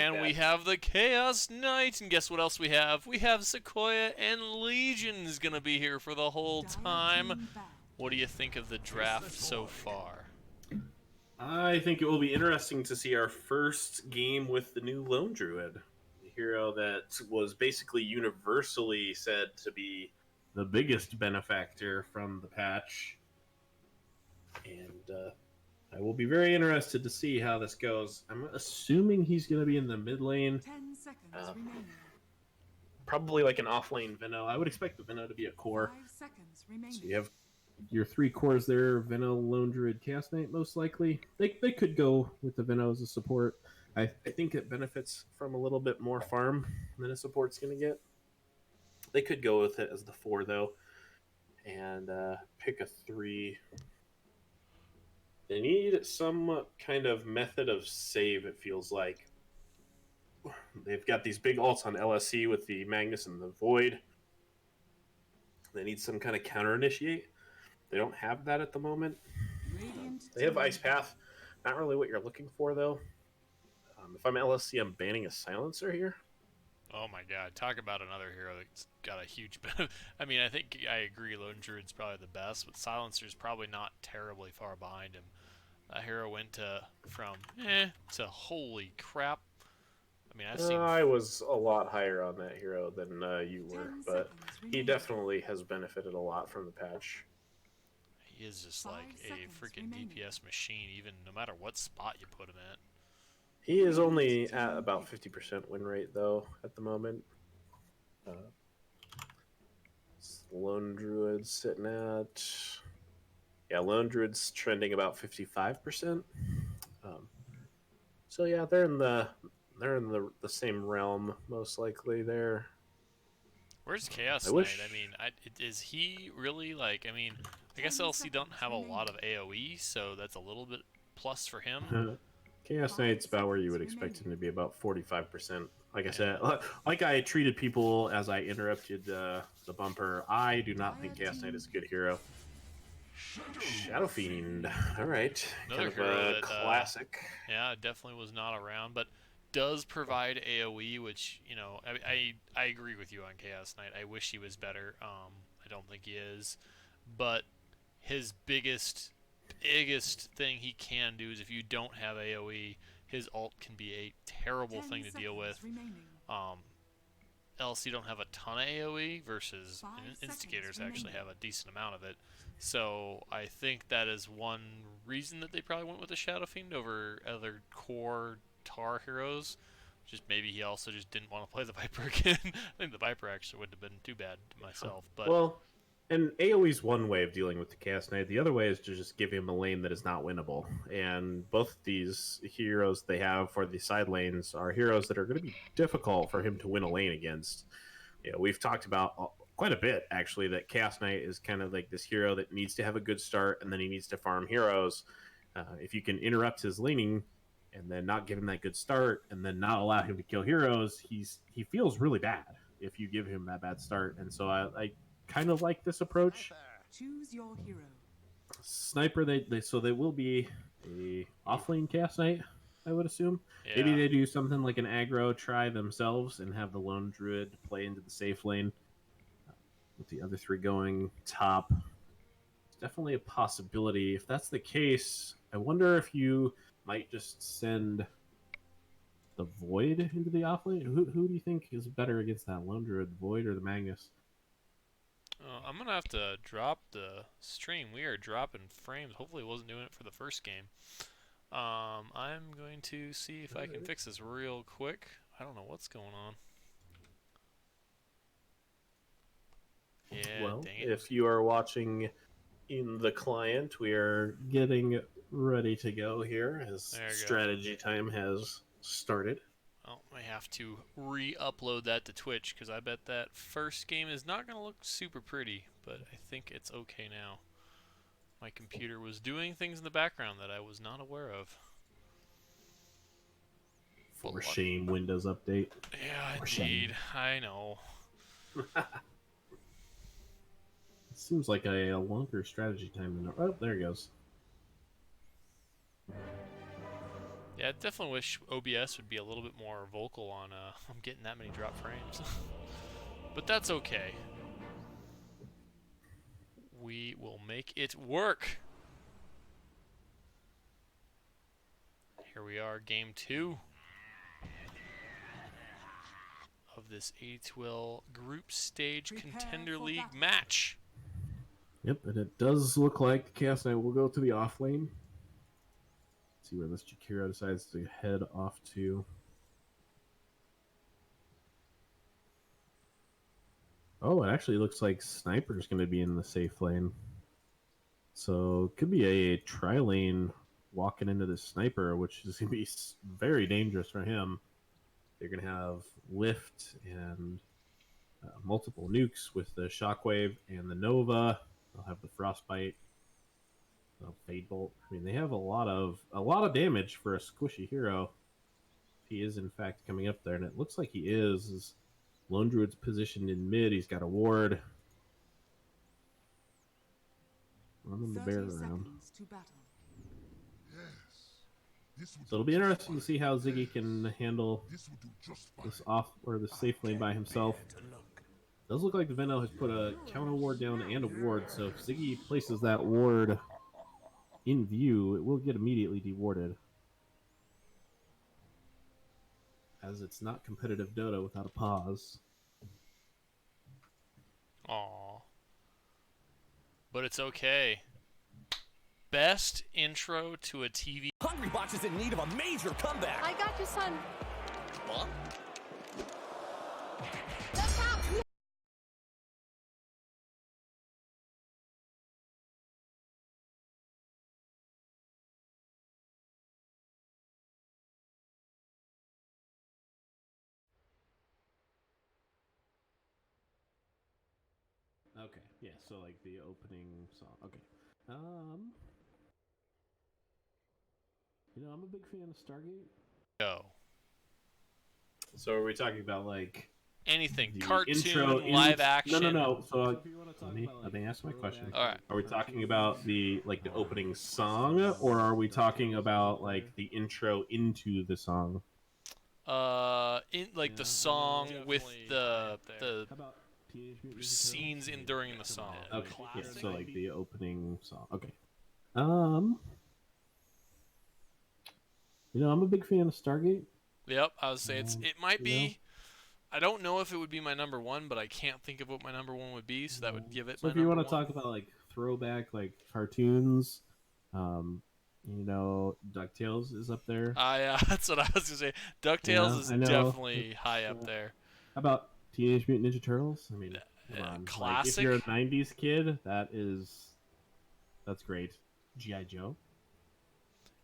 And we have the Chaos Knight, and guess what else we have? We have Sequoia and Legion's gonna be here for the whole time. What do you think of the draft so far? I think it will be interesting to see our first game with the new Lone Druid, the hero that was basically universally said to be the biggest benefactor from the patch. And I will be very interested to see how this goes. I'm assuming he's going to be in the mid lane. 10 seconds remaining. Probably like an off lane Veno. I would expect the Veno to be a core. 5 seconds remaining. So you have your three cores there: Veno, Lone Druid, Chaos Knight. Most likely, they could go with the Veno as a support. I think it benefits from a little bit more farm than a support's going to get. They could go with it as the 4 though, and pick a 3. They need some kind of method of save. It feels like they've got these big ults on LSC with the Magnus and the Void. They need some kind of counter initiate. They don't have that at the moment. They have Ice Path. Not really what you're looking for, though. If I'm LSC, I'm banning a Silencer here. Oh my god, talk about another hero that's got a huge benefit. I mean, I think I agree Lone Druid's probably the best, but Silencer's probably not terribly far behind him. That hero went from to holy crap. I mean, I was a lot higher on that hero than you were, but he definitely has benefited a lot from the patch. He is just like a freaking DPS machine, even no matter what spot you put him at. He is only at about 50% win rate, though, at the moment. Lone Druid's sitting at... Yeah, Lone Druid's trending about 55%. So yeah, they're in the same realm, most likely there. Where's Chaos Knight? I mean, is he really like? I mean, I guess LC don't have a lot of AOE, so that's a little bit plus for him. Chaos Knight's about where you would expect him to be, about 45%. Like I said, like I treated people as I interrupted the bumper. I do not think Chaos Knight is a good hero. Shadow Fiend, all right, Another kind of hero a classic. Yeah, definitely was not around, but does provide AOE, which, you know, I agree with you on Chaos Knight. I wish he was better. I don't think he is, but his biggest thing he can do is if you don't have AOE, his ult can be a terrible thing to deal with. LC don't have a ton of AoE versus InstiGators actually have a decent amount of it. So I think that is one reason that they probably went with the Shadow Fiend over other core Tar heroes. Just maybe he also just didn't want to play the Viper again. I think the Viper actually wouldn't have been too bad to myself. But well, and AoE is one way of dealing with the Chaos Knight. The other way is to just give him a lane that is not winnable. And both these heroes they have for the side lanes are heroes that are going to be difficult for him to win a lane against. You know, we've talked about quite a bit, actually, that Chaos Knight is kind of like this hero that needs to have a good start, and then he needs to farm heroes. If you can interrupt his laning and then not give him that good start, and then not allow him to kill heroes, he feels really bad if you give him that bad start. And so I kind of like this approach. Choose your hero. Sniper, they will be a offlane Chaos Knight, I would assume. yeah. Maybe they do something like an aggro try themselves and have the Lone Druid play into the safe lane with the other 3 going top. It's definitely a possibility. If that's the case, I wonder if you might just send the Void into the offlane. Who do you think is better against that, Lone Druid, Void, or the Magnus? I'm going to have to drop the stream. We are dropping frames. Hopefully it wasn't doing it for the first game. I'm going to see if I can fix this real quick. I don't know what's going on. Yeah, Well, dang it. if you are watching in the client, we are getting ready to go here as strategy time has started. Well, I have to re-upload that to Twitch because I bet that first game is not going to look super pretty, but I think it's okay now. My computer was doing things in the background that I was not aware of. For shame, Windows Update. Yeah, indeed. I know. It seems like a longer strategy time than... Oh, there he goes. Yeah, I definitely wish OBS would be a little bit more vocal on I'm getting that many drop frames. But that's okay. We will make it work. Here we are, game 2 of this 82-will group stage Prepare contender for league battle. match. Yep, and it does look like the Chaos Knight will go to the off lane. Let's see where this Jakiro decides to head off to. Oh, it actually looks like Sniper's going to be in the safe lane. So could be a tri-lane walking into the Sniper, which is going to be very dangerous for him. They're going to have Lift and multiple nukes with the Shockwave and the Nova. They'll have the Frostbite, Fade Bolt. I mean, they have a lot of damage for a squishy hero. If he is in fact coming up there, and it looks like he is. Lone Druid's positioned in mid. He's got a ward. Running the bear 30 around. seconds to battle. So it'll be interesting to see how Ziggy can handle this off or the safe lane by himself. Does look like the Veno has put a counter ward down and a ward, so if Ziggy places that ward in view, it will get immediately dewarded. As it's not competitive Dota without a pause. Aww. But it's okay. Best intro to a TV. Hungrybox is in need of a major comeback. I got you, son. Huh? Just out. Okay, yeah, so like the opening song. Okay. I'm a big fan of Stargate. Go. So are we talking about like Anything. the Cartoon, intro live action. No. So let me ask my question. All right. Are we talking about the opening song, or are we talking about like the intro into the song? In like the song with the How about Teenage Mutant Ninja scenes in during the song. Okay, yeah, so like the opening song. Okay. I'm a big fan of Stargate. Yep, I would say it might you be. I don't know if it would be my number 1, but I can't think of what my number 1 would be, so that would give it So my if you number want to 1. talk about like throwback like cartoons, DuckTales is up there. That's what I was gonna say. DuckTales is definitely high up there. How about Teenage Mutant Ninja Turtles? I mean, come on. Classic. Like, if you're a '90s kid, that's great. G.I. Joe.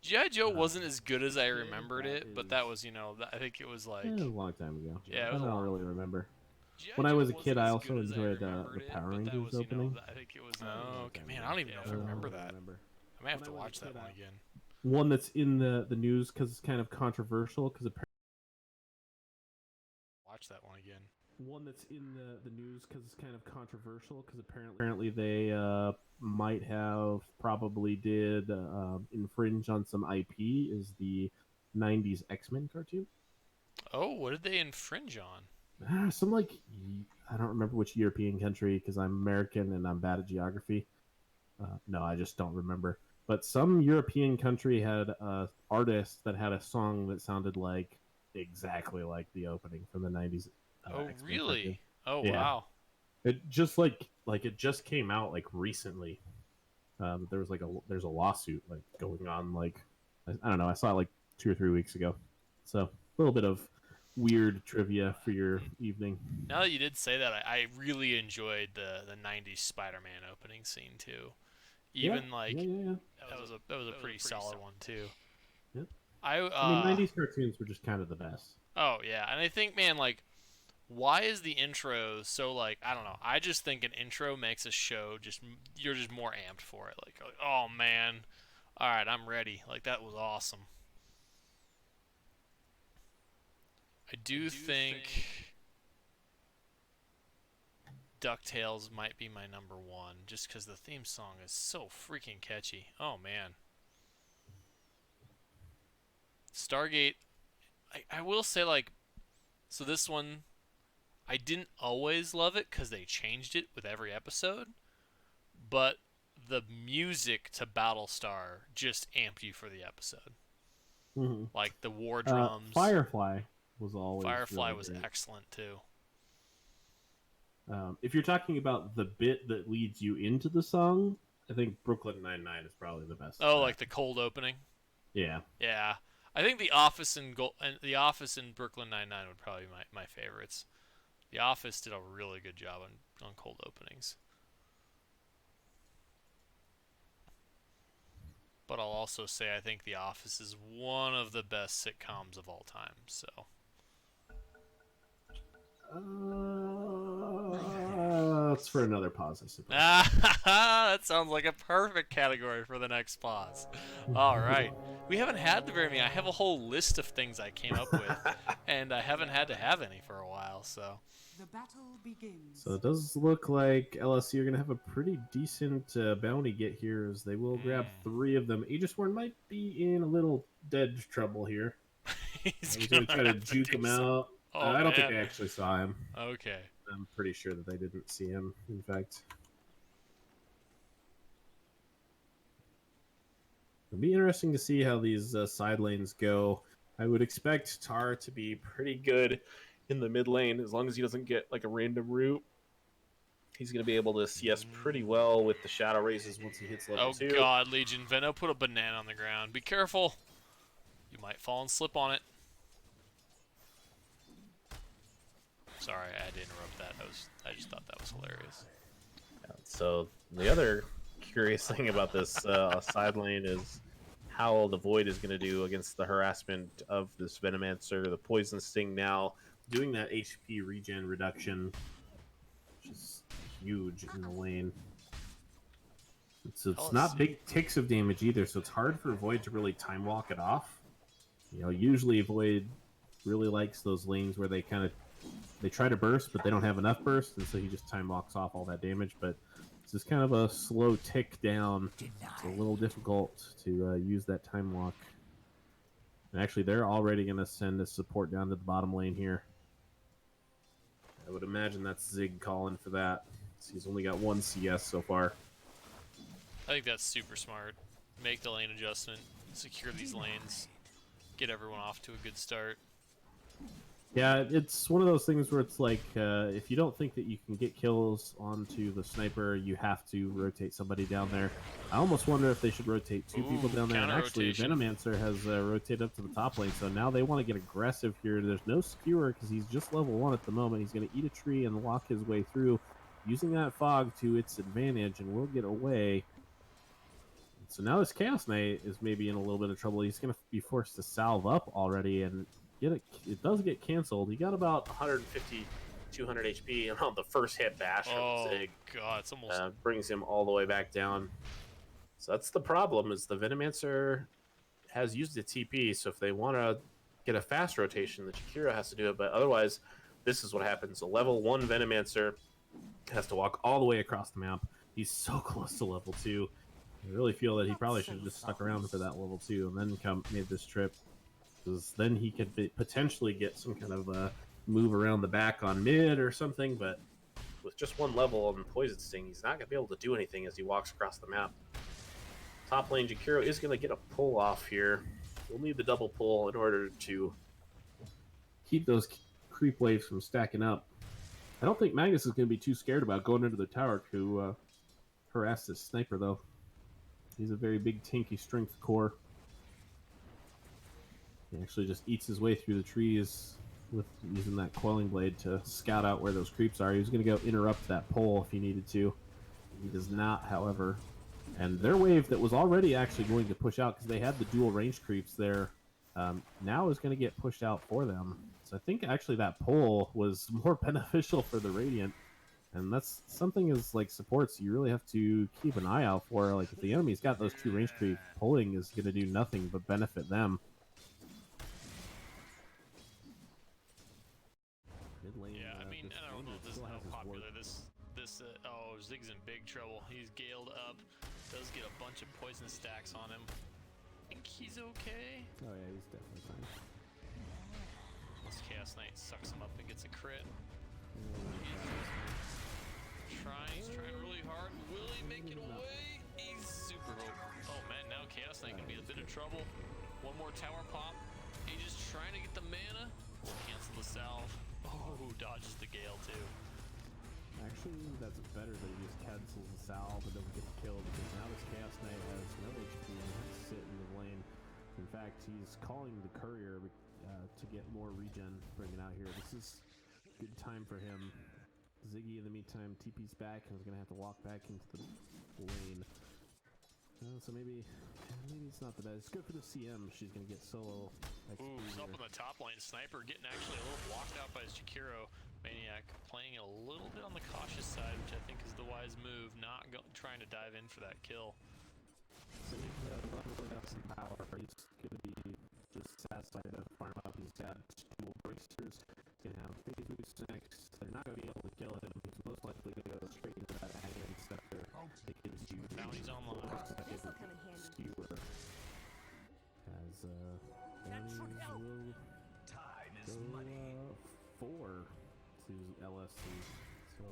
G.I. Joe wasn't as good as I remembered it, but that was, I think it was like... It was a long time ago. Yeah, it was I a don't long really remember. G.I. When I Joe was a wasn't kid, I as also good as I enjoyed the remembered it, Power but that Rangers was, opening. I think it was... Oh, okay, man, I don't even know if I remember that. I might have to watch that one again. One that's in the news because it's kind of controversial. Watch that one again. One that's in the news because it's kind of controversial because apparently they might have probably did infringe on some IP is the '90s X-Men cartoon. Oh, what did they infringe on? Some like I don't remember which European country because I'm American and I'm bad at geography. No, I just don't remember. But some European country had an artist that had a song that sounded like exactly like the opening from the '90s. Oh, X-Men really? cartoon. Oh, Yeah. wow. It just like it just came out like recently. There's a lawsuit like going on like I don't know. I saw it like 2 or 3 weeks ago. So a little bit of weird trivia for your evening. Now that you did say that, I really enjoyed the '90s Spider-Man opening scene too. Even yeah. that was a pretty solid one too. Yeah. I mean, '90s cartoons were just kind of the best. Oh yeah, and I think, man, like, why is the intro so like, I don't know. I just think an intro makes a show you're just more amped for it. Like, oh man, all right, I'm ready. Like, that was awesome. I do think DuckTales might be my number 1, just because the theme song is so freaking catchy. Oh man, Stargate, I will say, like, so this one, I didn't always love it because they changed it with every episode, but the music to Battlestar just amped you for the episode. Hmm. Like the war drums. Firefly was always Firefly really was great. excellent too. If you're talking about the bit that leads you into the song, I think Brooklyn Nine-Nine is probably the best. Oh, like the cold opening. Yeah. Yeah, I think The Office and The Office and Brooklyn Nine-Nine would probably be my favorites. The Office did a really good job on cold openings. But I'll also say I think The Office is one of the best sitcoms of all time. So. That's for another pause, I suppose. That sounds like a perfect category for the next pause. All right. We haven't had very many. I have a whole list of things I came up with, and I haven't had to have any for a while, so. The battle begins. So it does look like LSC are going to have a pretty decent bounty get here, as they will grab 3 of them. Aegisworn might be in a little dead trouble here. He's going to try to juke him out. Oh, I don't think man. they actually saw him. Okay. I'm pretty sure that they didn't see him, in fact. It'll be interesting to see how these side lanes go. I would expect Tar to be pretty good in the mid lane, as long as he doesn't get like a random route. He's going to be able to CS pretty well with the Shadow Races once he hits level 2. Oh god, Legion. Venno put a banana on the ground. Be careful. You might fall and slip on it. Sorry, I had to interrupt that. I just thought that was hilarious. So the other curious thing about this side lane is how the Void is going to do against the harassment of this Venomancer. The Poison Sting now doing that HP regen reduction, which is huge in the lane. It's not big ticks of damage either, so it's hard for Void to really time walk it off. You know, usually Void really likes those lanes where they try to burst, but they don't have enough burst, and so he just time walks off all that damage. But this is kind of a slow tick down. It's a little difficult to use that time walk. And actually, they're already going to send a support down to the bottom lane here. I would imagine that's Zig calling for that. He's only got 1 CS so far. I think that's super smart. Make the lane adjustment, secure these lanes, get everyone off to a good start. Yeah, it's one of those things where it's like, if you don't think that you can get kills onto the sniper, you have to rotate somebody down there. I almost wonder if they should rotate 2 people down there. And actually, Venomancer has rotated up to the top lane, so now they want to get aggressive here. There's no skewer because he's just level 1 at the moment. He's going to eat a tree and walk his way through, using that fog to its advantage, and will get away. So now this Chaos Knight is maybe in a little bit of trouble. He's going to be forced to salve up already, and it does get canceled. He got about 150, 200 HP on the first hit bash from Zig. Oh god, it's almost brings him all the way back down. So that's the problem, is the Venomancer has used a TP, so if they want to get a fast rotation, the Jakiro has to do it, but otherwise, this is what happens. A level 1 Venomancer has to walk all the way across the map. He's so close to level 2. I really feel that he probably should have just stuck around for that level 2 and then made this trip. Because then he could potentially get some kind of move around the back on mid or something, but with just 1 level on Poison Sting, he's not going to be able to do anything as he walks across the map. Top lane, Jakiro is going to get a pull off here. We'll need the double pull in order to keep those creep waves from stacking up. I don't think Magnus is going to be too scared about going into the tower to harass this sniper, though. He's a very big, tanky strength core. He actually just eats his way through the trees with using that Quelling Blade to scout out where those creeps are. He was going to go interrupt that pole if he needed to. He does not, however. And their wave that was already actually going to push out, because they had the dual range creeps there, now is going to get pushed out for them. So I think actually that pole was more beneficial for the Radiant. And that's something as like supports you really have to keep an eye out for. Like if the enemy's got those 2 range creep, pulling is going to do nothing but benefit them. Yeah, I mean, I don't know if this is how popular oh, Zig's in big trouble. He's galed up, does get a bunch of poison stacks on him. think he's okay. Oh yeah, he's definitely fine. This Chaos Knight sucks him up and gets a crit. He's trying really hard. Will he make it away? He's super hope. Oh man, now Chaos Knight can be a bit of trouble. One more tower pop. He's just trying to get the mana. We'll cancel the salve. Oh, dodges the Gale too. Actually, that's better that he just cancels the salve and doesn't get killed, because now this Chaos Knight has no HP and has to sit in the lane. In fact, he's calling the courier to get more regen, bringing out here. This is a good time for him. Ziggy, in the meantime, TP's back and is going to have to walk back into the lane. So maybe it's not the best. It's good for the CM. She's going to get solo. Ooh, he's up on the top lane. Sniper getting actually a little blocked out by his Jakiro. Maniac playing it a little bit on the cautious side, which I think is the wise move. Not trying to dive in for that kill. So he's leveling up some power. He's going to be just satisfied to farm up. He's got dual bracers. He's going to have phase boosts next. They're not going to be able to kill him. He's most likely going to go straight into that Aghanim Scepter. It gives you Bounty's online. This'll come in handy. Skewer. As Bounties will Time is go money. 4 to LSC. So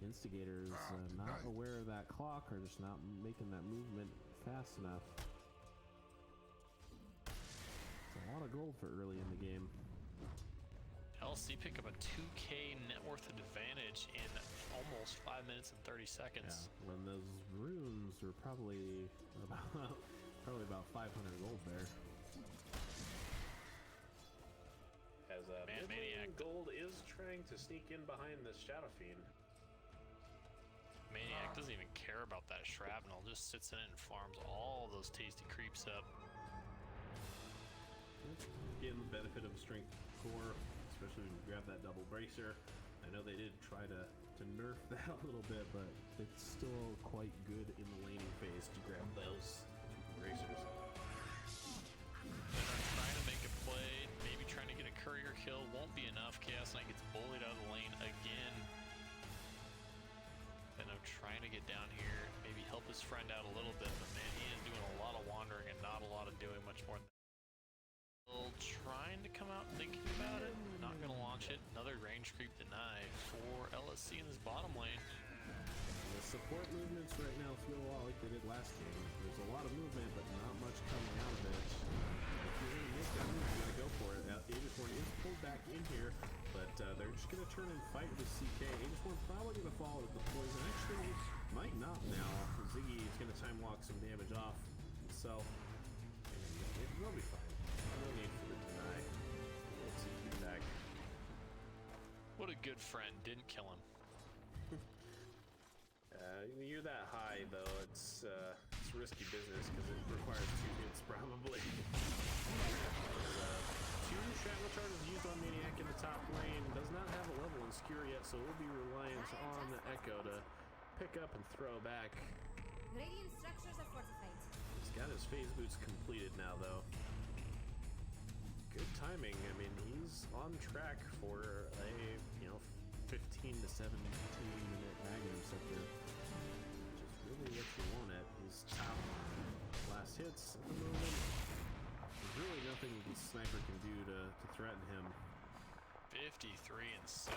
Instigators not aware of that clock, or just not making that movement fast enough. It's a lot of gold for early in the game. LSC pick up a 2k net worth advantage in almost 5 minutes and 30 seconds. Yeah, when those runes were probably about 500 gold there. As Man, Maniac Gold is trying to sneak in behind this Shadow Fiend. Maniac doesn't even care about that shrapnel, just sits in it and farms all those tasty creeps up. Getting the benefit of strength core, especially when you grab that double bracer. I know they did try to nerf that a little bit, but it's still quite good in the laning phase to grab those bracers. Then I'm trying to make a play, maybe trying to get a courier kill, won't be enough. Chaos Knight gets bullied out of the lane again. Then I'm trying to get down here, maybe help his friend out a little bit, but man, he is doing a lot of wandering and not a lot of doing much more than that. Trying to come out thinking about it, not gonna launch it. Another range creep denied for LSC in this bottom lane. The support movements right now feel a lot like they did last game. There's a lot of movement, but not much coming out of it. If you're going to make that move, you got to go for it. Aegisborn is pulled back in here, but they're just going to turn and fight with CK. Aegisborn probably going to fall with the poison. Actually, might not now. Ziggy is going to time lock some damage off himself. And they'll be fine. No need for the deny. We'll see you back. What a good friend, didn't kill him. You're that high though, it's risky business because it requires 2 hits probably. 2 shrapnel charges used on Maniac in the top lane. Does not have a level in Skewer yet, so we'll be reliant on the Echo to pick up and throw back. Radiant structures are fortified. He's got his phase boots completed now though. Good timing. I mean, he's on track for a 15 to 17 minute Aghanim Scepter, which is really what you want at his top last hits at the moment. There's really nothing the sniper can do to threaten him. 53 and 7.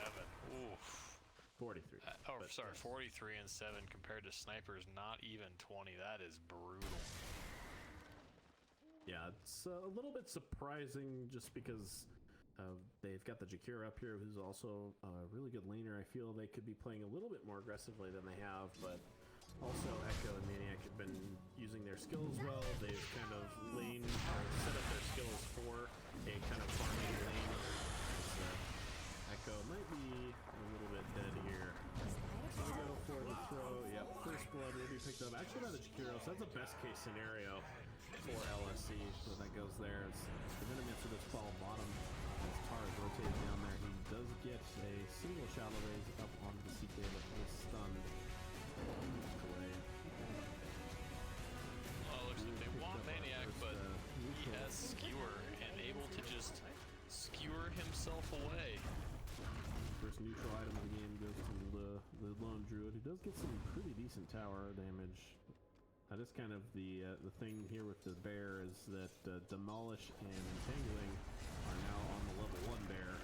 Oof. 43. Sorry, 43 and 7 compared to snipers not even 20. That is brutal. Yeah, it's a little bit surprising just because they've got the Jakiro up here, who's also a really good laner. I feel they could be playing a little bit more aggressively than they have, but also Echo and Maniac have been using their skills well. They've kind of set up their skills for a kind of farming lane. Echo might be a little bit dead here. We go for the throw. Yep, first blood will be picked up actually by the Jakiro, so that's a best case scenario for LSC. So that goes there. The Minimitsu just fall bottom as Tar is rotated down there. He does get a single shadow raise up onto the CK, but is stunned. Away. Well, looks like they want Maniac, but he has Skewer and able to just skewer himself away. First neutral item of the game goes to the lone druid, who does get some pretty decent tower damage. That's kind of the thing here with the bear is that Demolish and Entangling are now on the level 1 bear.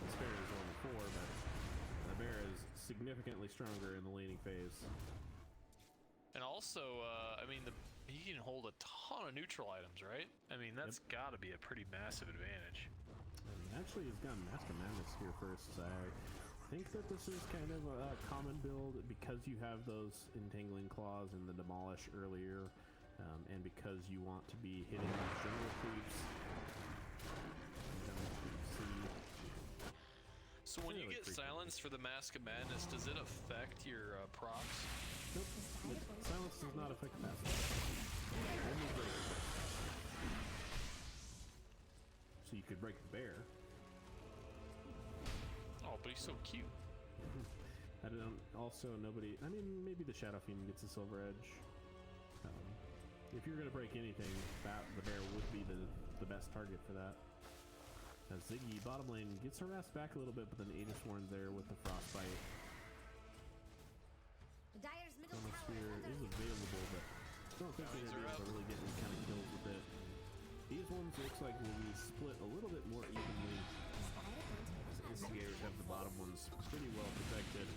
This bear is only 4, but the bear is significantly stronger in the laning phase. And also, I mean, he can hold a ton of neutral items, right? I mean, that's got to be a pretty massive advantage. And actually, he's got Mask of Madness here first. I think that this is kind of a common build because you have those Entangling Claws and the Demolish earlier, and because you want to be hitting these jungle creeps. So when you get silenced for the Mask of Madness, does it affect your procs? Nope. Silence does not affect passive. Only break. So you could break the bear. Oh, but he's so cute. I don't. Also, nobody. I mean, maybe the Shadow Fiend gets a Silver Edge. If you're gonna break anything, the bear would be the best target for that. As Ziggy bottom lane gets harassed back a little bit, but then Aegisworn's there with the Frostbite. Dire's middle Chrono tower Sphere under is available, but I don't think they're gonna be able to really get any kind of kills with it. These ones looks like will be split a little bit more evenly. InstiGators have the bottom ones pretty well protected.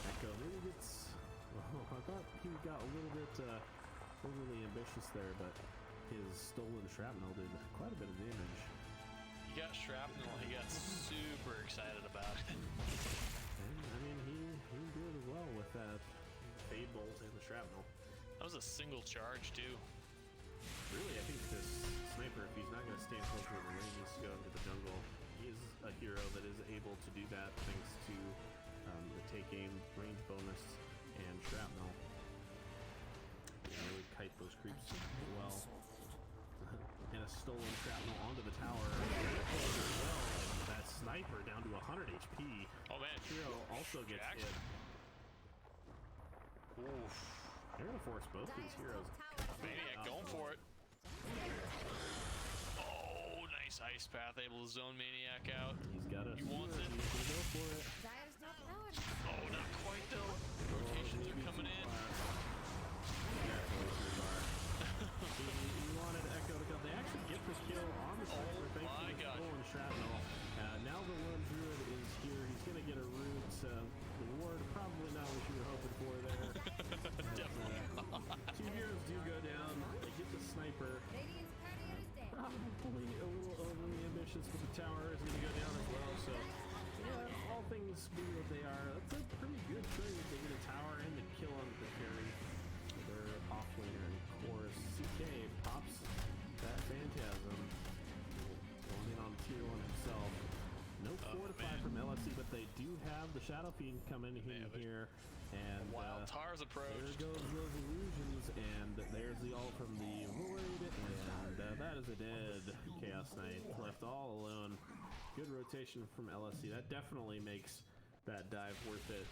Echo maybe gets... Oh, I thought he got a little bit overly ambitious there, but his stolen shrapnel did quite a bit of damage. He got shrapnel, he got super excited about it. And, I mean, he did as well with that Fade Bolt and the shrapnel. That was a single charge, too. Really, I think this sniper, if he's not going to stand close to the range, needs to go into the jungle. He is a hero that is able to do that thanks to the take aim, range bonus, and shrapnel. Really kite those creeps well. And a stolen shrapnel onto the tower. Well, that sniper down to 100 HP. Oh man, Hero also gets Jack? hit. Oof. They're going to force both these heroes. Maniac going for it. Oh, nice ice path, able to zone Maniac out. He's got a He wants it. He's going to go for it. Dire's top tower. Oh, not quite though. Rotations are coming in. He wanted Echo to come. They actually get the kill on the sniper. Oh Thanks my to the God. stolen shrapnel. Now the lone druid is here. He's going to get a root. The ward probably not what you were hoping for there. Definitely. Two heroes do go down. They get the sniper. Radiant's courier is dead. Probably a little overly ambitious, but the tower is going to go down as well. So, yeah, all things being what they are, that's a pretty good trade. They get a tower and the kill on the carry. Their offlaner, and of course, CK pops that Phantasm. Going in on tier 1 himself. No fortify from LSC, but they do have the Shadow Fiend coming in here. And Wild Tars there approached. goes those illusions, and there's the ult from the Void, and that is a dead Chaos Knight, left all alone. Good rotation from LSC. That definitely makes that dive worth it.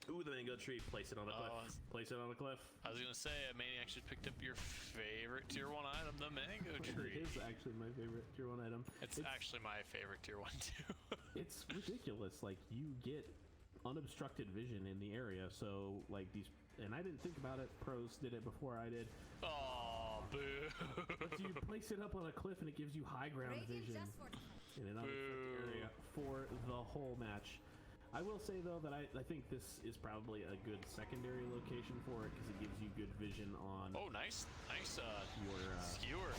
Ooh, the mango tree. Place it on a cliff. Place it on a cliff. I was gonna say, Maniac just picked up your favorite tier 1 item, the mango tree. It is actually my favorite tier 1 item. It's actually my favorite tier 1 too. It's ridiculous. Like, you get unobstructed vision in the area, so like these, and I didn't think about it. Pros did it before I did. Oh, boo! But you place it up on a cliff and it gives you high ground Radiant vision just fortified. in an unobstructed area for the whole match. I will say though that I think this is probably a good secondary location for it because it gives you good vision on Oh, nice your skewer.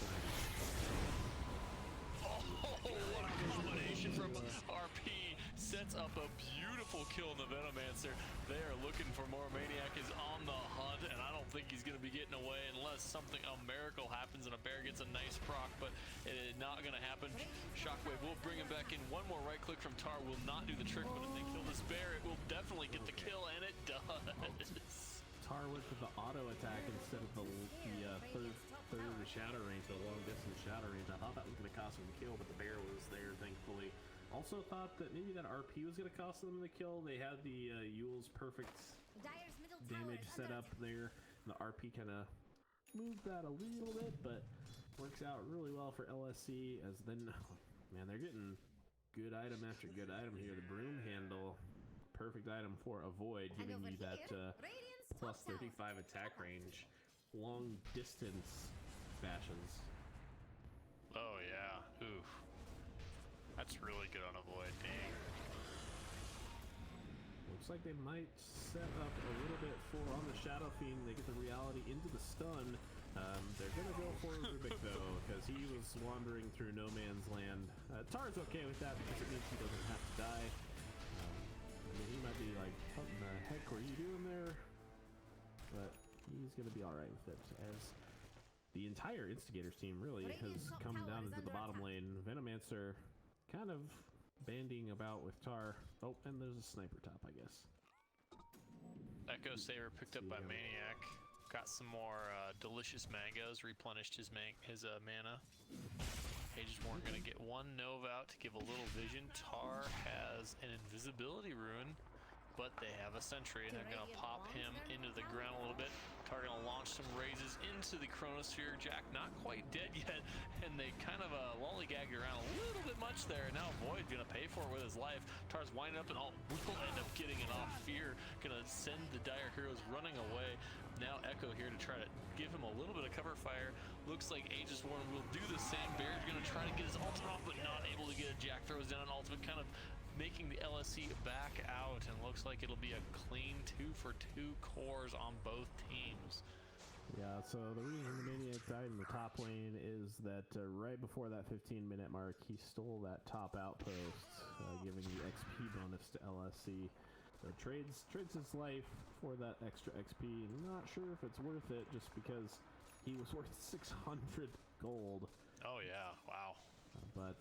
Oh, what a combination from RP. Sets up a beautiful kill in the Venomancer. They are looking for more. Maniac is on the hunt, and I don't think he's going to be getting away unless a miracle happens and a bear gets a nice proc, but it is not going to happen. Shockwave will bring him back in. One more right click from Tar will not do the trick, but if they kill this bear, it will definitely get the kill, and it does. Tar went for the auto attack instead of the third shadow range, the long distance shadow range. I thought that was going to cost him the kill, but the bear was there, thankfully. Also thought that maybe that RP was going to cost them the kill. They had the Yule's perfect Dire's middle tower damage is set under up there. The RP kind of moved that a little bit, but works out really well for LSC. As then, man, they're getting good item after good item here. The broom handle, perfect item for a void, giving you that plus plus 35 attack range, long distance bastions. Oh yeah, oof. That's really good on avoid, dang. Looks like they might set up a little bit for on the Shadow Fiend. They get the reality into the stun. They're gonna go for Rubik though, because he was wandering through no man's land. Tar's okay with that because it means he doesn't have to die. I mean, he might be like, what in the heck were you doing there? But he's gonna be alright with it, as the entire InstiGators team really has come down into the bottom lane. Venomancer kind of banding about with Tar. Oh, and there's a sniper top, I guess. Echo Saber picked up by Maniac. Got some more delicious mangoes, replenished his mana. They just weren't going to get one Nova out to give a little vision. Tar has an invisibility rune, but they have a sentry, and they're going to pop him into the ground a little bit. Tar going to launch some raises into the Chronosphere. Jack not quite dead yet, and they kind of lollygagged around a little bit much there. And now Void's going to pay for it with his life. Tar's winding up and all will end up getting it off. Fear going to send the Dire Heroes running away. Now Echo here to try to give him a little bit of cover fire. Looks like Aegis Warren will do the same. Bear's going to try to get his ultimate off, but not able to get it. Jack throws down an ultimate, kind of making the LSC back out, and looks like it'll be a clean 2-for-2 cores on both teams. Yeah, so the reason the Maniac died in the top lane is that right before that 15-minute mark, he stole that top outpost, giving the XP bonus to LSC. So trades his life for that extra XP. Not sure if it's worth it, just because he was worth 600 gold. Oh yeah, wow. But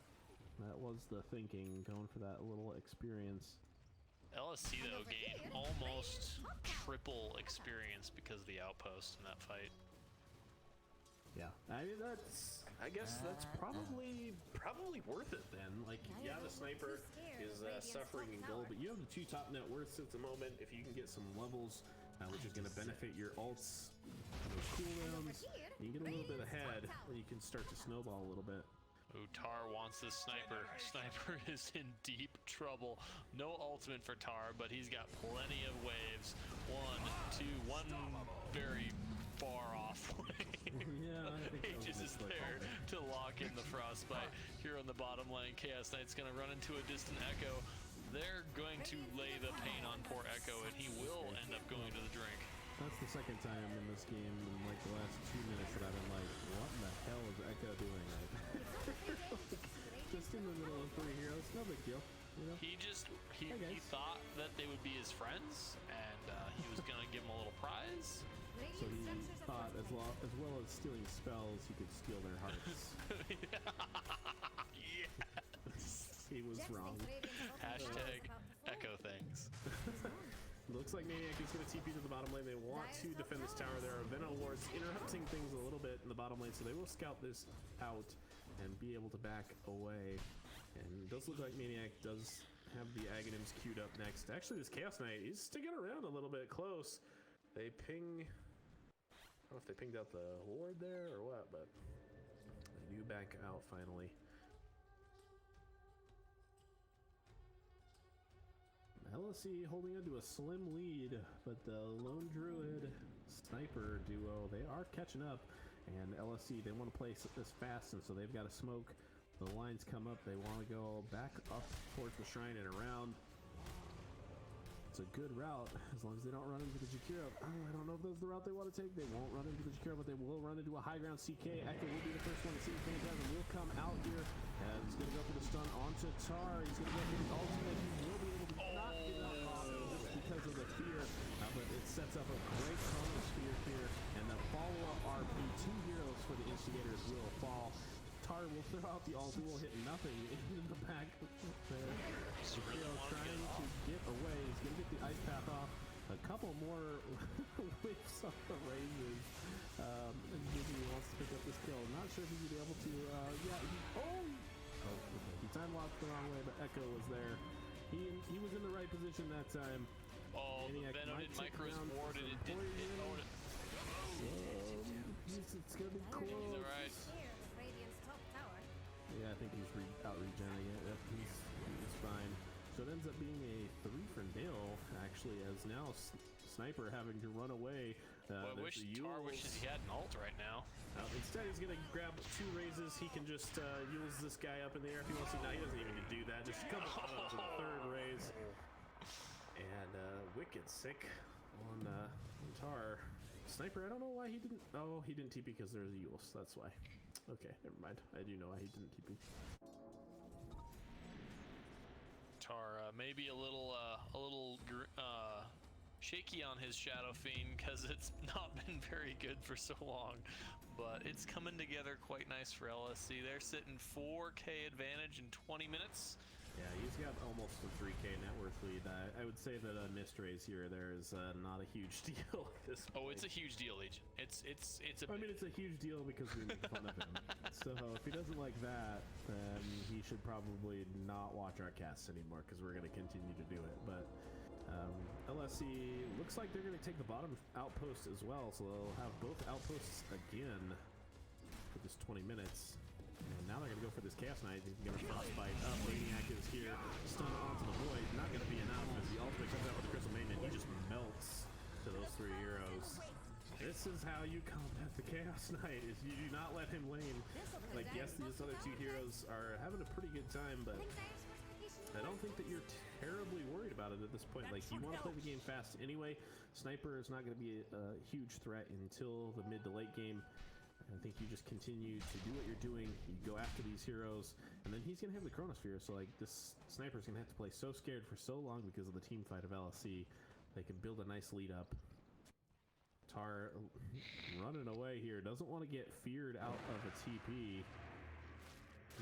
that was the thinking, going for that little experience. LSC though gained almost triple experience because of the outpost in that fight. Yeah, I mean I guess that's probably worth it then. Like, yeah, the sniper is suffering in gold, but you have the 2 top net worths at the moment. If you can get some levels, which is going to benefit your ults, those cooldowns, you can get a little bit ahead, where you can start to snowball a little bit. Ooh, Tar wants the sniper. Sniper is in deep trouble. No ultimate for Tar, but he's got plenty of waves. 1, 2, one very far off. Yeah, I think Aegis is there to lock in the frostbite. Here on the bottom lane, Chaos Knight's going to run into a distant Echo. They're going to lay the pain on poor Echo, and he will end up going to the drink. That's the second time in this game in like the last 2 minutes that I've been like, what in the hell is Echo doing right now? Just in the middle of 3 heroes, no big deal. You know? He thought that they would be his friends, and he was gonna give them a little prize. So he thought as well as stealing spells, he could steal their hearts. Yes. He was wrong. Hashtag Echo things. Looks like Maniac is going to TP to the bottom lane. They want to defend this tower. There are Venom wards interrupting things a little bit in the bottom lane, so they will scout this out and be able to back away. And it does look like Maniac does have the Aghanims queued up next. Actually, this Chaos Knight is sticking around a little bit close. They ping... I don't know if they pinged out the ward there or what, but they do back out finally. LSC holding on to a slim lead, but the Lone Druid Sniper duo, they are catching up, and LSC, they want to play this fast, and so they've got to smoke. The lines come up, they want to go back up towards the shrine and around. It's a good route, as long as they don't run into the Jakiro. Oh, I don't know if that's the route they want to take. They won't run into the Jakiro, but they will run into a high ground CK. Echo will be the first one to see. Phantasm will come out here, and he's going to go for the stun onto Tar. He's going to go for the ultimate. He will be able to not get that off just because of the fear, but it sets up a great Chronosphere here, and the follow-up RP. 2 heroes for the InstiGators will fall. Tar will throw out the ult, will hit nothing in the back there. Shapiro trying to get away. He's going to get the ice path off. A couple more whiffs of the raises. And Disney wants to pick up this kill. Not sure if he's going to be able to, he time locked the wrong way, but Echo was there. He was in the right position that time. Oh, the Venom did micros ward and it didn't hit. It's going to be close. He's alright. Yeah, I think he's out regenerating it. He's fine. So it ends up being a 3 for nil, actually, as now Sniper having to run away. Well, I wish Tar wishes he had an ult right now. Instead, he's going to grab 2 raises. He can just use this guy up in the air if he wants to. No, he doesn't even need to do that. Just a couple autos and the 3rd raise. And Wicked sick on Tar. Sniper, I don't know why he didn't... Oh, he didn't TP because there's a Yules. That's why. Okay, never mind. I do know why he didn't TP. Tar maybe a little shaky on his Shadow Fiend because it's not been very good for so long, but it's coming together quite nice for LSC. They're sitting 4K advantage in 20 minutes. Yeah, he's got almost a 3K net worth lead. I would say that a missed raise here or there is not a huge deal at this point. Oh, it's a huge deal, Legion. It's a. I mean, it's a huge deal because we make fun of him. So if he doesn't like that, then he should probably not watch our casts anymore because we're going to continue to do it. But LSC looks like they're going to take the bottom outpost as well, so they'll have both outposts again for this 20 minutes. And now they're going to go for this Chaos Knight. He's going to frostbite up. Maniac is here. Stun onto the Void. Not going to be enough as the ultimate comes out with the Crystal Maiden and he just melts to those 3 heroes. This is how you combat the Chaos Knight, is you do not let him lane. Like, yes, these other 2 heroes are having a pretty good time, but I don't think that you're terribly worried about it at this point. Like, you want to play the game fast anyway. Sniper is not going to be a huge threat until the mid to late game. I think you just continue to do what you're doing. You go after these heroes, and then he's going to have the Chronosphere. So, like, this Sniper's going to have to play so scared for so long because of the team fight of LSC. They can build a nice lead up. Tar running away here. Doesn't want to get feared out of a TP.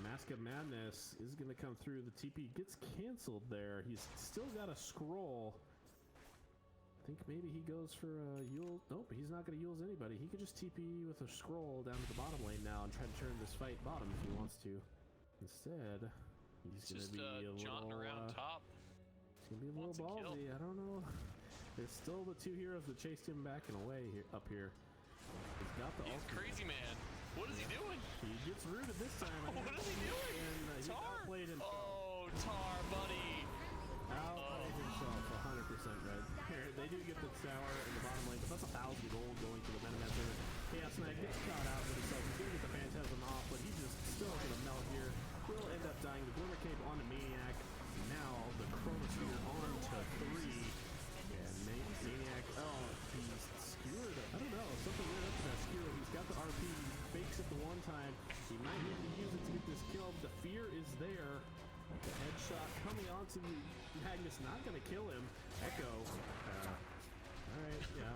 Mask of Madness is going to come through. The TP gets canceled there. He's still got a scroll. I think maybe he goes for a Yule. Nope, he's not going to Yules anybody. He could just TP with a scroll down to the bottom lane now and try to turn this fight bottom if he wants to. Instead, he's going to be a little around top. It's going to be a little ballsy. I don't know. There's still the 2 heroes that chased him back and away here, up here. He's got the He's ultimate. crazy, man. What is he doing? He gets rooted this time. What is he doing? And, he Tar? outplayed himself. Oh, Tar, buddy. Outplayed himself 100% red. Here, they do get the tower in the bottom lane, but that's 1,000 gold going to the Venomancer. Chaos Knight gets caught out with himself. He's going to get the Phantasm off, but he's just still going to melt here. Will end up dying. The Glimmer Cape onto Maniac. Now the Chronosphere on to 3. And Maniac, oh, he's skewered. I don't know, something weird up to that skewer. He's got the RP, he fakes it the one time. He might need to use it to get this kill. The fear is there. The headshot coming onto the Magnus, not going to kill him. Echo. Alright, yeah.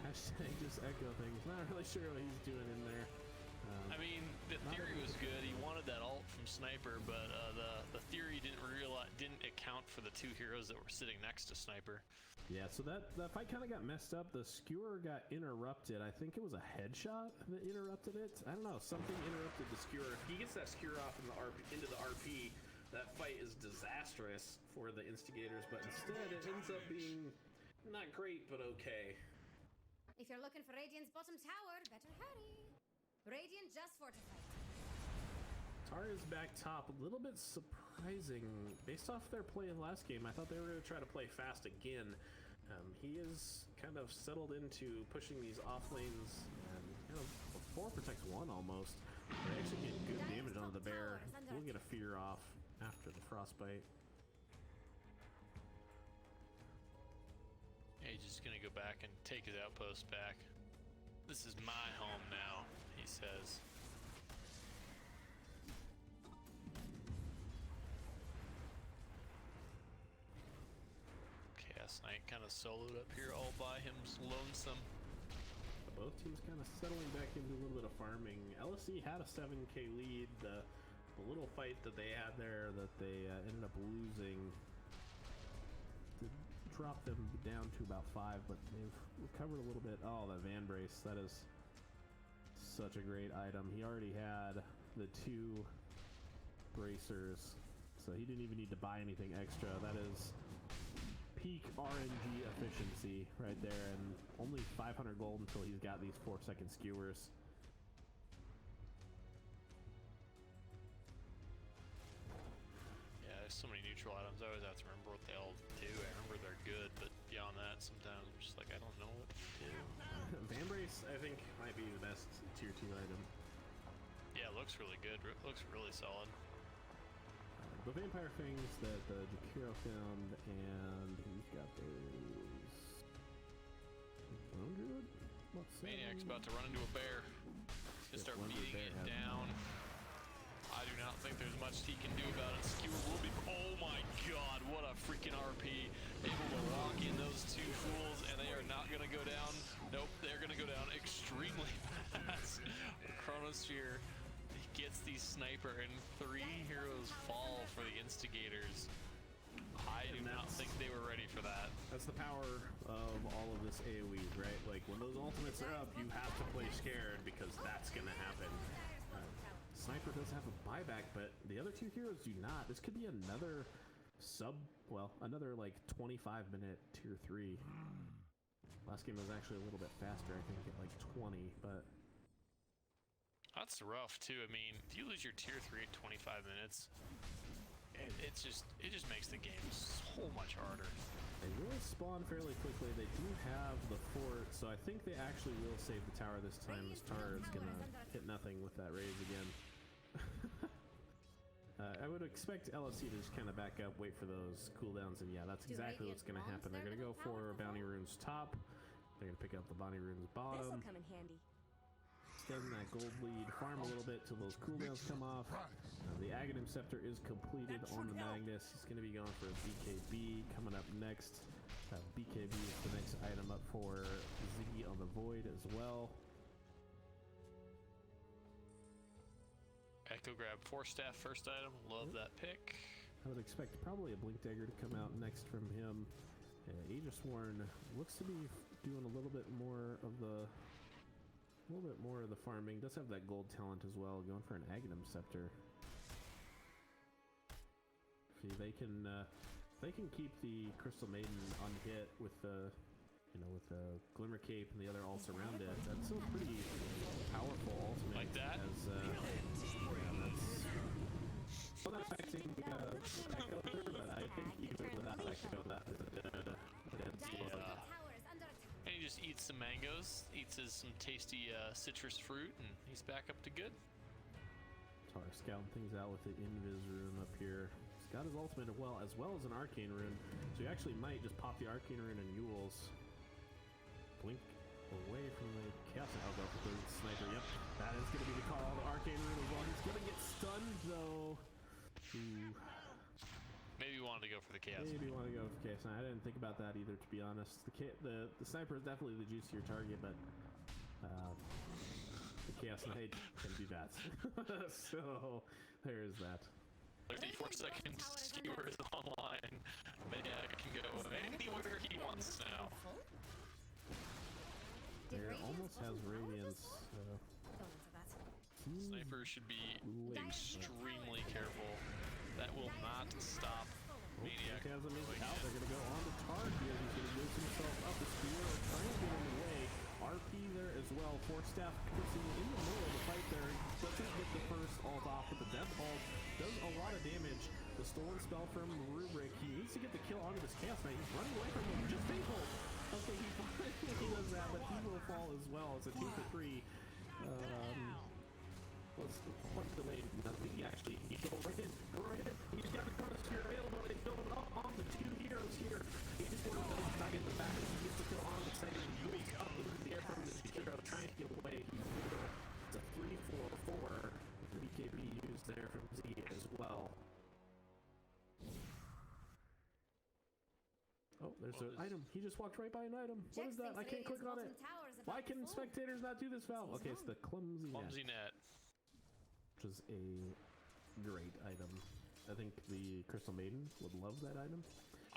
Hashtag just Echo things. Not really sure what he's doing in there. I mean, the theory was good. He wanted that ult from Sniper, but the theory didn't account for the 2 heroes that were sitting next to Sniper. Yeah, so that fight kind of got messed up. The skewer got interrupted. I think it was a headshot that interrupted it. I don't know. Something interrupted the skewer. If he gets that skewer off into the RP, that fight is disastrous for the Instigators. But instead, it ends up being not great, but okay. If you're looking for Radiant's bottom tower, better hurry. Radiant just fortified. Tar is back top. A little bit surprising. Based off their play in last game, I thought they were going to try to play fast again. He is kind of settled into pushing these off lanes. And, 4 protects 1 almost. They actually get good damage on the bear. We'll get a fear off after the frostbite. Yeah, he's just going to go back and take his outpost back. This is my home now, he says. Chaos Knight kind of soloed up here all by him, lonesome. Both teams kind of settling back into a little bit of farming. LSC had a 7K lead. The little fight that they had there that they ended up losing to drop them down to about 5, but they've recovered a little bit. Oh, that Van Brace, that is such a great item. He already had the 2 bracers, so he didn't even need to buy anything extra. That is peak RNG efficiency right there, and only 500 gold until he's got these 4-second skewers. Yeah, there's so many neutral items. I always have to remember what they all do. I remember where they're good, but beyond that, sometimes I'm just like, I don't know what to do. Vambrace, I think, might be the best tier 2 item. Yeah, it looks really good. It looks really solid. The vampire things that Jakiro found, and he's got those. Lone Druid? What's Maniac's about to run into a bear. He's gonna start beating it down. I do not think there's much he can do about it. Skewer will be. Oh my god, what a freaking RP. Able to lock in those two fools, and they are not going to go down. Nope, they're going to go down extremely fast. Chronosphere gets the sniper, and 3 heroes fall for the InstiGators. I do not think they were ready for that. That's the power of all of this AoE, right? Like, when those ultimates are up, you have to play scared because that's going to happen. Sniper does have a buyback, but the other 2 heroes do not. This could be another another like 25-minute tier 3. Last game was actually a little bit faster, I think, at like 20, but... That's rough, too. I mean, if you lose your tier 3 at 25 minutes, it just makes the game so much harder. They will spawn fairly quickly. They do have the fort, so I think they actually will save the tower this time. This tower is going to hit nothing with that raise again. I would expect LSC to just kind of back up, wait for those cooldowns, and yeah, that's exactly what's going to happen. They're going to go for Bounty Runes top. They're going to pick up the Bounty Runes bottom. This'll come in handy. Extend that gold lead, farm a little bit till those cooldowns come off. The Aghanim Scepter is completed on the Magnus. He's going to be going for a BKB coming up next. BKB is the next item up for Ziggy on the Void as well. Echo grab 4 staff first item. Love that pick. I would expect probably a Blink Dagger to come out next from him. Aegisworn looks to be doing a little bit more of the farming. Does have that gold talent as well, going for an Aghanim Scepter. See, they can keep the Crystal Maiden unhit with the with the Glimmer Cape and the other ults around it. That's still pretty powerful ultimate. Like that? As, well, not affecting Echo, but I think even without Echo, that is a dead Yeah. And he just eats some mangoes, some tasty citrus fruit, and he's back up to good. Tar scouting things out with the Invis rune up here. He's got his ultimate as well as an Arcane rune, so he actually might just pop the Arcane rune and Yules. Blink away from the Chaos. I'll go for the Sniper. Yep, that is going to be the call. The Arcane rune as well. He's going to get stunned though. Ooh. Maybe you wanted to go for the Chaos. Maybe you want to go for Chaos. I didn't think about that either, to be honest. The Sniper is definitely the juicier target, but the Chaos Knight can do that. So there is that. 34 seconds. Skewer is online. Maniac can go anywhere he wants now. There almost has Radiance. Sniper should be extremely careful. That will not stop Maniac. Chasm is out. They're going to go on the Tar here. He's going to use himself up. The Spear trying to get in the way. RP there as well. 4 staff pushing in the middle of the fight there. Doesn't get the first ult off, but the Death Ult does a lot of damage. The Stolen Spell from Rubric. He needs to get the kill onto this Chaos Knight. He's running away from him. Just faithful. Okay, he does that, but he will fall as well. It's a 2 for 3. What's the point delay? Nothing. He go right in. He's got the Chronosphere available. He's going up on the 2 heroes here. He just wants to back in the back. He gets the kill on the second. He's up in the air from the hero, trying to get away. It's a 3-4-4. The BKB used there from Z as well. Oh, there's an item. He just walked right by an item. What is that? I can't click on it. Why can spectators not do this, Val? Okay, it's the Clumsy Net. Which is a great item. I think the Crystal Maiden would love that item.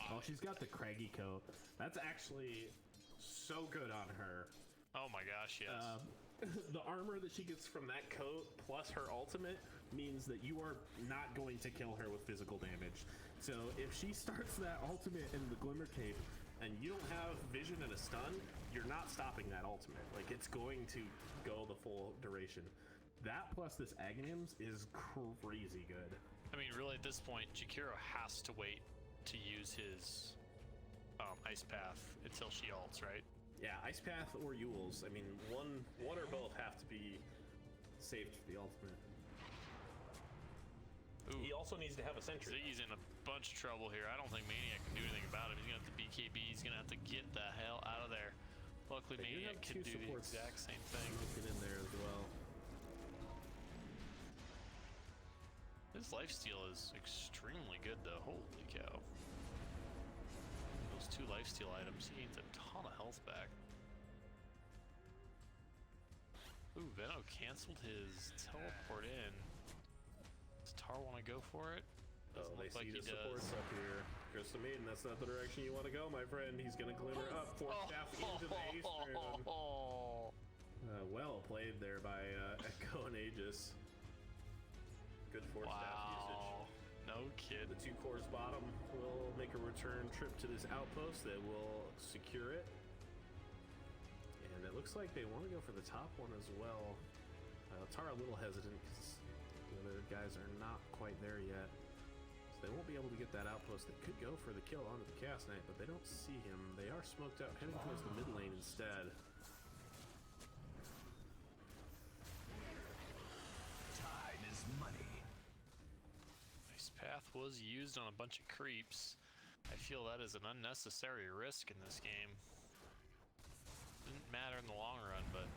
Oh, she's got the Craggy coat. That's actually so good on her. Oh my gosh, yes. The armor that she gets from that coat plus her ultimate means that you are not going to kill her with physical damage. So if she starts that ultimate in the Glimmer Cape and you don't have vision and a stun, you're not stopping that ultimate. Like, it's going to go the full duration. That plus this Aghanims is crazy good. I mean, really, at this point, Jakiro has to wait to use his Ice Path until she ults, right? Yeah, Ice Path or Yules. I mean, one or both have to be saved for the ultimate. Ooh. He also needs to have a sentry. Ziggy's in a bunch of trouble here. I don't think Maniac can do anything about him. He's gonna have to BKB. He's gonna have to get the hell out of there. Luckily, They do Maniac have can two do the supports exact same thing. Get in there as well. His lifesteal is extremely good, though. Holy cow! Those 2 lifesteal items, he gains a ton of health back. Ooh, Veno canceled his teleport in. Does Tar want to go for it? Doesn't They look like see he the supports does. up here. Crystal Maiden, that's not the direction you want to go, my friend. He's going to glimmer up. Force staff into the ace room. Well played there by Echo and Aegis. Good force staff Wow, no kid. usage. The 2 cores bottom will make a return trip to this outpost. They will secure it. And it looks like they want to go for the top one as well. Tara a little hesitant because the other guys are not quite there yet. So they won't be able to get that outpost. They could go for the kill onto the Chaos Knight, but they don't see him. They are smoked out, heading towards the mid lane instead. Time is money. Ice Path was used on a bunch of creeps. I feel that is an unnecessary risk in this game. Didn't matter in the long run, but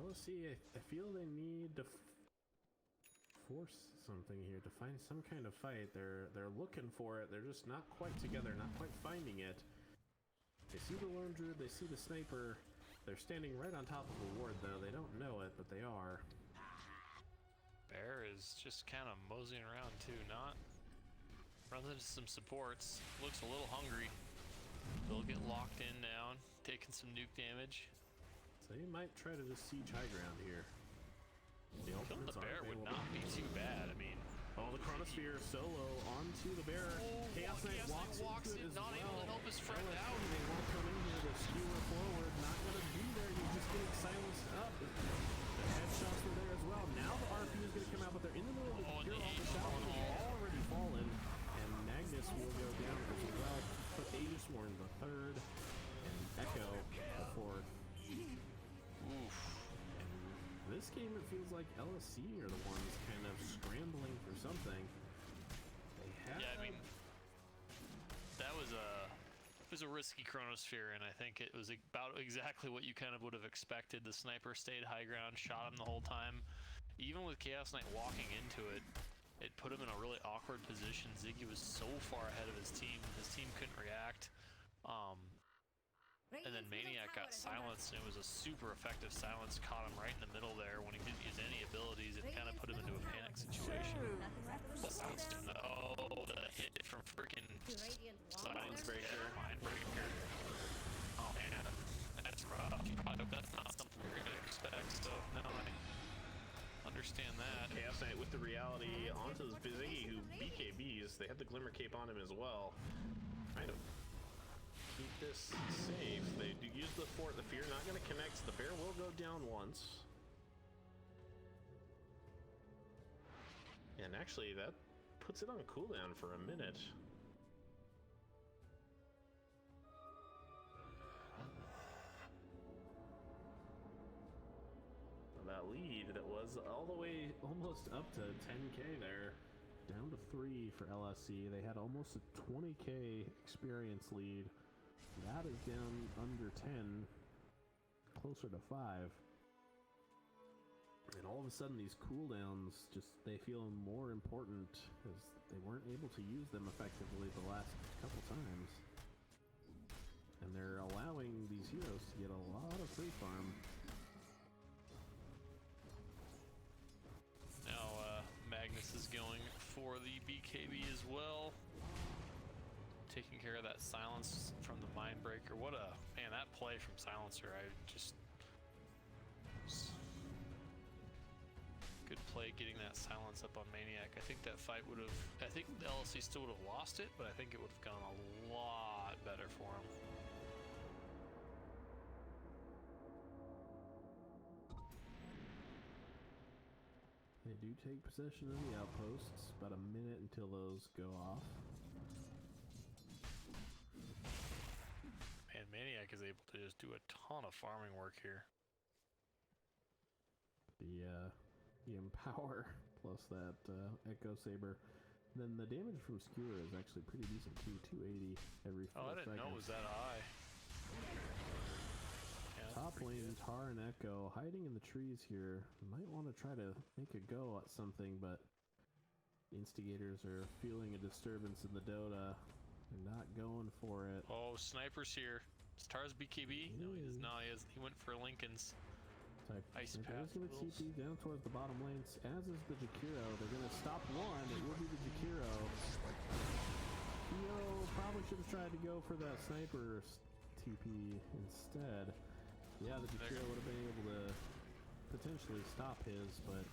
LSC, I feel they need to force something here to find some kind of fight. They're looking for it. They're just not quite together, not quite finding it. They see the Lone Druid, they see the Sniper. They're standing right on top of a ward, though. They don't know it, but they are. Bear is just kind of moseying around too, not runs into some supports. Looks a little hungry. They'll get locked in now, taking some nuke damage. So he might try to just siege high ground here. The Killing the ultimates bear aren't would available. not be too bad. I mean, Oh, the Chronosphere solo onto the bear. Chaos Knight walks into it as not well. able to help his friend LSC, out. They won't come in here to skewer forward. Not going to be there. He's just getting silenced up. The headshots were there as well. Now the RP is going to come out, but they're in the middle of the Oh, cure and off the the shot. Aegis They've already fallen. And Magnus will go down as well. Put Aegis more in the third. And Echo the fourth. oof. This game, it feels like LSC are the ones kind of scrambling for something. They have... Yeah, I mean, that was a risky Chronosphere, and I think it was about exactly what you kind of would have expected. The Sniper stayed high ground, shot him the whole time. Even with Chaos Knight walking into it, it put him in a really awkward position. Ziggy was so far ahead of his team couldn't react. And then Maniac got silenced, and it was a super effective silence. Caught him right in the middle there when he didn't use any abilities. It kind of put him into a panic situation. Oh, the hit from freaking Silence Breaker, Mind Breaker. Oh man, that's rough. That's not something you're gonna expect, so no, I understand that. Chaos Knight with the reality onto the Ziggy, who BKBs. They had the Glimmer Cape on him as well. Trying to keep this safe. They do use the fort. The fear not going to connect. The bear will go down once. And actually, that puts it on cooldown for a minute. That lead that was all the way almost up to 10k there, down to 3 for LSC. They had almost a 20k experience lead. That is down under 10, closer to 5. And all of a sudden these cooldowns just, they feel more important because they weren't able to use them effectively the last couple times. And they're allowing these heroes to get a lot of free farm. Now Magnus is going for the BKB as well. Taking care of that silence from the Mind Breaker. What a, man, that play from Silencer, I just... Good play getting that silence up on Maniac. I think that fight would have, I think the LSC still would have lost it, but I think it would have gone a lot better for him. They do take possession of the outposts, about a minute until those go off. Maniac is able to just do a ton of farming work here. The Empower plus that Echo Saber. Then the damage from Skewer is actually pretty decent too, 280 every 4 Oh, I didn't know it was that high. Yeah, that's Top pretty lane, good. Tar and Echo hiding in the trees here. Might want to try to make a go at something, but Instigators are feeling a disturbance in the Dota. They're not going for it. Oh, Sniper's here. Is Tar's BKB? No, he does not. He went for Lincoln's. Ice They're Path going to rules. TP down towards the bottom lanes, as is the Jakiro. They're going to stop one. It will be the Jakiro. Yo, probably should have tried to go for that sniper TP instead. Yeah, the Jakiro would have been able to potentially stop his, but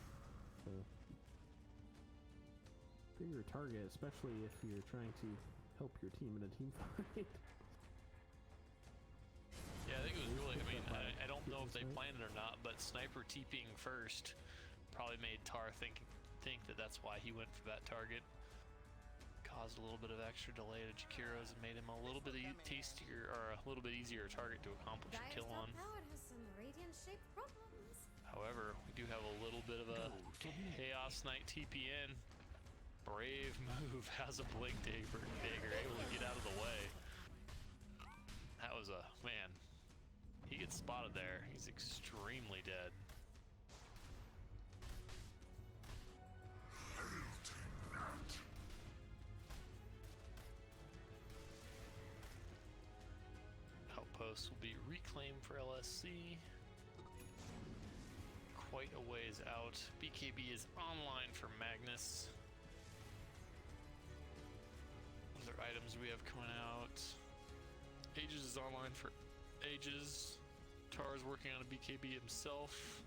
bigger target, especially if you're trying to help your team in a team fight. Yeah, I think it was really, I mean, I don't know if they planned it or not, but Sniper TPing first probably made Tar think that that's why he went for that target. Caused a little bit of extra delay to Jakiro's and made him a little bit tastier, or a little bit easier target to accomplish a Dire's kill top on. tower has some radiant-shaped problems. However, we do have a little bit of a Chaos Knight TPN. Brave move, has a Blink Dagger, able to get out of the way. That was a, man, he gets spotted there. He's extremely dead. Outpost will be reclaimed for LSC. Quite a ways out. BKB is online for Magnus. What other items we have coming out? Aegis is online for Aegis. Tar is working on a BKB himself.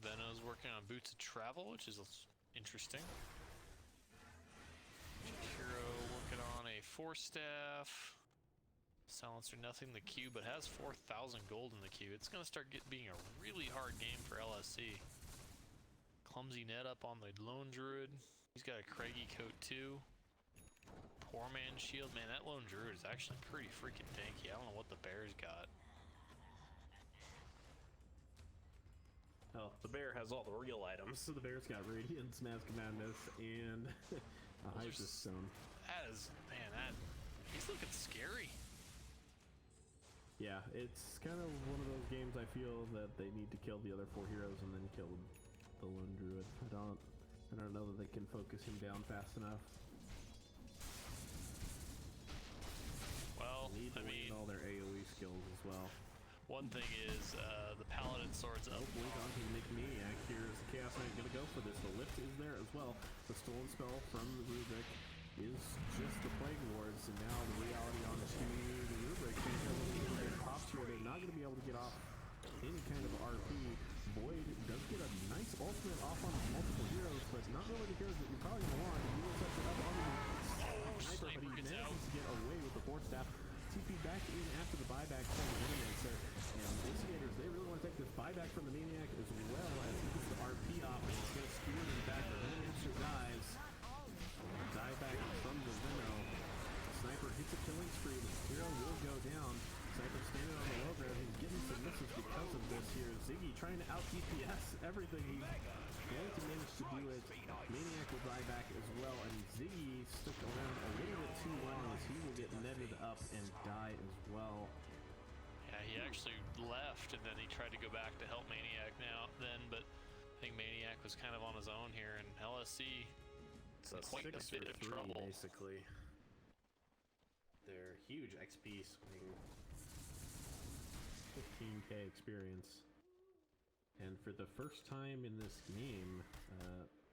Veno's working on Boots of Travel, which is interesting. Jakiro working on a 4-staff. Silencer nothing in the queue, but has 4,000 gold in the queue. It's going to start being a really hard game for LSC. Clumsy net up on the Lone Druid. He's got a Craigie coat too. Poor man's shield. Man, that Lone Druid is actually pretty freaking tanky. I don't know what the bear's got. Oh, the bear has all the real items. So the Bears got Radiance, Mask of Madness, and a Hysis Stone. That is, man, he's looking scary. Yeah, it's kind of one of those games I feel that they need to kill the other 4 heroes and then kill the Lone Druid. I don't know that they can focus him down fast enough. Well, Need to I mean, all their AoE skills as well. one thing is the Paladin sword's up. Blink onto the Maniac. Here's the Chaos Knight going to go for this. The lift is there as well. The stolen spell from the Rubric is just the Plague Wards, and now the reality on the Rubric. Their pops here, they're not going to be able to get off any kind of RP. Void does get a nice ultimate off on multiple heroes, but not really the heroes that you're probably going to want. He will set it up on the Sniper, but he manages to get away with the 4-staff. TP back in after the buyback from the Minimaker. And Instigators, they really want to take this buyback from the Maniac as well as he gets the RP off, and he's going to skewer him back. The Minimaker dies. Die back from the Veno. Sniper hits a killing spree. The hero will go down. Sniper standing on the low ground. He's getting some misses because of this here. Ziggy trying to out DPS everything. He's going to manage to do it. Maniac will die back as well. And Ziggy stuck around a little bit too long as he will get netted up and die as well. Yeah, he actually left and then he tried to go back to help Maniac but I think Maniac was kind of on his own here, and LSC It's a quite a 6 bit or of 3 trouble. basically. They're huge XP swing. 15k experience. And for the first time in this game,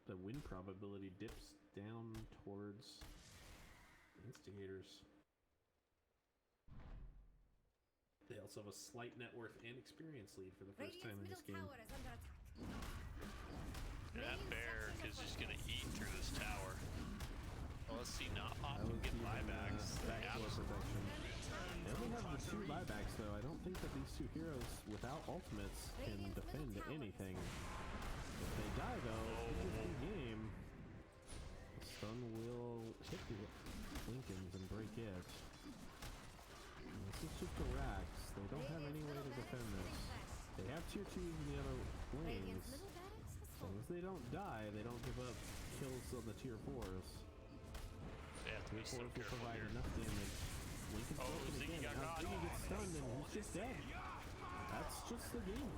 the win probability dips down towards Instigators. They also have a slight net worth and experience lead for the first Radiant's time in middle this game. tower is under attack. And that bear is just gonna eat through this tower. LSC not That often was get even, buybacks. backdoor protection. They only have the 2 buybacks though. I don't think that these 2 heroes without ultimates can defend anything. If they die though, it's a game. The stun will hit the the racks. They don't have any way to defend this. They have tier 2s in the other lanes. Radiant's middle barracks has As long fallen. as they don't die, they don't give up kills on the tier 4s. They have to be Tier 4s so will careful provide here. enough damage. Lincoln's Oh, broken Ziggy again. got Now caught. Ziggy gets stunned and he's just dead. That's just the game.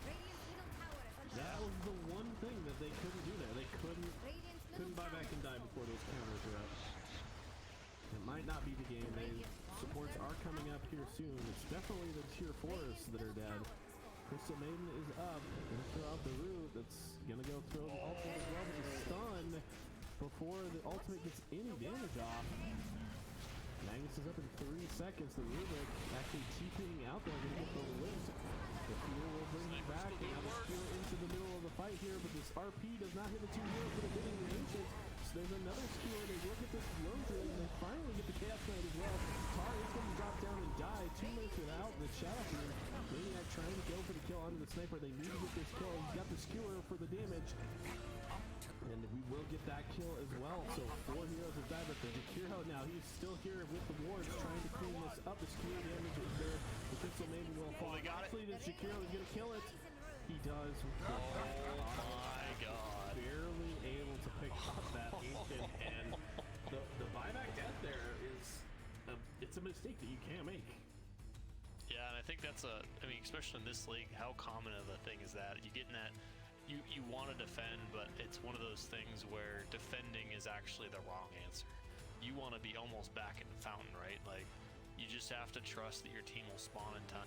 Radiant's middle tower is under That was the one thing that they couldn't do there. They couldn't Radiant's middle buy back and tower die is before those counters were up. It might not be the game. Supports are coming up here soon. It's definitely the tier 4s that are dead. Crystal Maiden is up. Gonna throw out the root. That's gonna go throw the ultimate as well, but the stun before the ultimate gets any damage off. Magnus is up in 3 seconds. The Rubik actually TPing out there, gonna get the lift. The Fear will bring him back. Now the Fear into the middle of the fight here, but this RP does not hit the 2 heroes that are hitting the Ancients. So there's another skewer. They will get this lone through, and they finally get the Chaos Knight as well. Tar is going to drop down and die. 2 minutes without the Shadow Fiend. Maniac trying to go for the kill onto the sniper. They need to get this kill. He's got the skewer for the damage. And we will get that kill as well. So 4 heroes have died, but the Jakiro now, he's still here with the wards trying to clean this up. The skewer damage is there. The Crystal Maiden will fall. they got it. Actually, the Jakiro is going to kill it. He does. Oh my god. Barely able to pick up that ancient, and the buyback death there is it's a mistake that you can't make. Yeah, and I think that's I mean, especially in this league, how common of a thing is that? You get in that, you want to defend, but it's one of those things where defending is actually the wrong answer. You want to be almost back in the fountain, right? Like, you just have to trust that your team will spawn in time.